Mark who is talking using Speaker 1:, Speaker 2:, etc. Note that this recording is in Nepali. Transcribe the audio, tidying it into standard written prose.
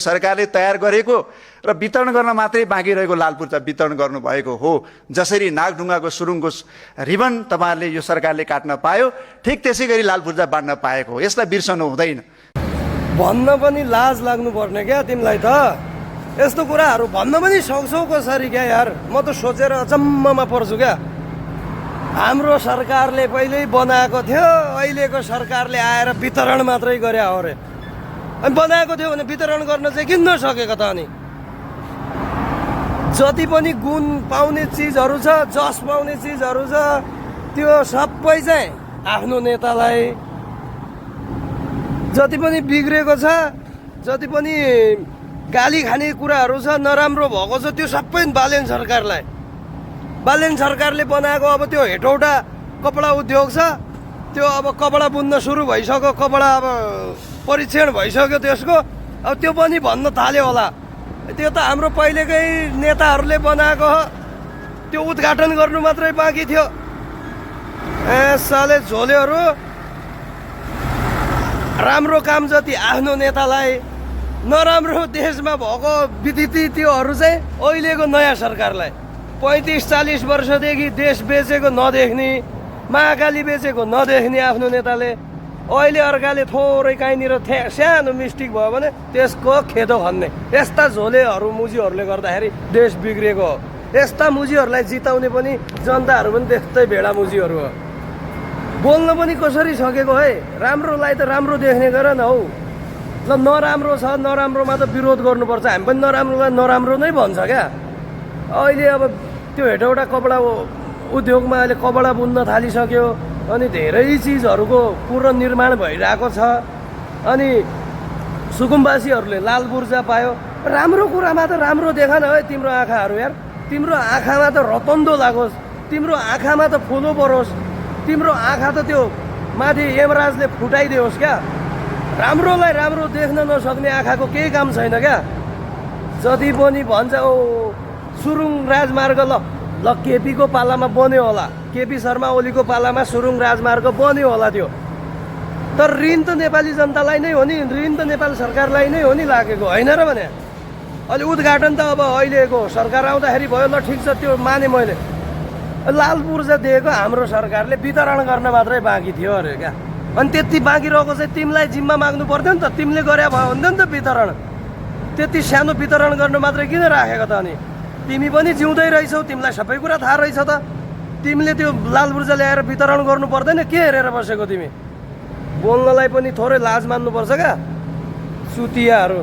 Speaker 1: सरकारले तयार गरेको र वितरण गर्न मात्रै बाँकी रहेको लाल पूर्जा वितरण गर्नुभएको हो। जसरी नागढुङ्गाको सुरुङको रिबन तपाईँहरूले यो सरकारले काट्न पायो, ठिक त्यसै गरी लाल पूर्जा बाँड्न पाएको हो। यसलाई बिर्सनु हुँदैन।
Speaker 2: भन्न पनि लाज लाग्नु पर्ने क्या तिमीलाई त। यस्तो कुराहरू भन्न पनि सक्छौ कसरी क्या यार? म त सोचेर अचम्ममा पर्छु क्या। हाम्रो सरकारले पहिल्यै बनाएको थियो, अहिलेको सरकारले आएर वितरण मात्रै गरे हो रे। अनि बनाएको थियो भने वितरण गर्न चाहिँ किन नसकेको त? अनि जति पनि गुण पाउने चिजहरू छ, जस पाउने चिजहरू छ, त्यो सबै चाहिँ आफ्नो नेतालाई, जति पनि बिग्रेको छ, जति पनि गाली खाने कुराहरू छ, नराम्रो भएको छ, त्यो सबै बालेन सरकारलाई। बालेन सरकारले बनाएको अब त्यो हेटौडा कपडा उद्योग छ, त्यो अब कपडा बुन्न सुरु भइसक्यो, कपडा अब परीक्षण भइसक्यो त्यसको। अब त्यो पनि भन्न थाल्यो होला। त्यो त हाम्रो पहिलेकै नेताहरूले बनाएको हो, त्यो उद्घाटन गर्नु मात्रै बाँकी थियो। साले झोलेहरू राम्रो काम जति आफ्नो नेतालाई, नराम्रो देशमा भएको विधिति त्योहरू चाहिँ अहिलेको नयाँ सरकारलाई। 35-40 वर्षदेखि देश बेचेको नदेख्ने, महाकाली बेचेको नदेख्ने आफ्नो नेताले अहिले अर्काले थोरै काहीँनिर सानो मिस्टेक भयो भने त्यसको खेदो खन्ने। यस्ता झोलेहरू मुजीहरूले गर्दाखेरि देश बिग्रेको हो। यस्ता मुजीहरूलाई जिताउने पनि जनताहरू पनि त्यस्तै भेडा मुजीहरू हो। बोल्न पनि कसरी सकेको है? राम्रोलाई त राम्रो देख्ने गर न हौ। ल नराम्रो छ, नराम्रोमा त विरोध गर्नुपर्छ। हामी पनि नराम्रोलाई नराम्रो नै भन्छ क्या। अहिले अब त्यो हेटौडा कपडा उद्योगमा अहिले कपडा बुन्न थालिसक्यो। अनि धेरै चिजहरूको पुनर्निर्माण भइरहेको छ। अनि सुकुम्बासीहरूले लाल पूर्जा पायो। राम्रो कुरामा त राम्रो देखा न है तिम्रो आँखाहरू यार। तिम्रो आँखामा त रतन्दो लागोस्, तिम्रो आँखामा त फुलो परोस्, तिम्रो आँखा त त्यो माथि यमराजले फुटाइदियोस् क्या। राम्रोलाई राम्रो देख्न नसक्ने आँखाको केही काम छैन क्या। जति पनि भन्छ ओ सुरुङ राजमार्ग, ल केपीको पालामा बन्यो होला, केपी शर्मा ओलीको पालामा सुरुङ राजमार्ग बन्यो होला त्यो। तर ऋण त नेपाली जनतालाई नै हो नि, ऋण त नेपाल सरकारलाई नै हो नि लागेको, होइन र भने? अहिले उद्घाटन त अब अहिलेको सरकार आउँदाखेरि भयो, ल ठिक छ त्यो माने मैले। लाल पूर्जा दिएको हाम्रो सरकारले वितरण गर्न मात्रै बाँकी थियो अरे क्या। अनि त्यति बाँकी रहेको चाहिँ तिमीलाई जिम्मा माग्नु पर्थ्यो नि त। तिमीले गरे भयो हुन्थ्यो नि त वितरण। त्यति सानो वितरण गर्न मात्रै किन राखेको त? अनि तिमी पनि जिउँदै रहेछौ, तिमीलाई सबै कुरा थाहा रहेछ त। तिमीले त्यो लाल पूर्जा ल्याएर वितरण गर्नु पर्दैन? के हेरेर बसेको तिमी? बोल्नलाई पनि थोरै लाज मान्नुपर्छ क्या, चुतियाहरू।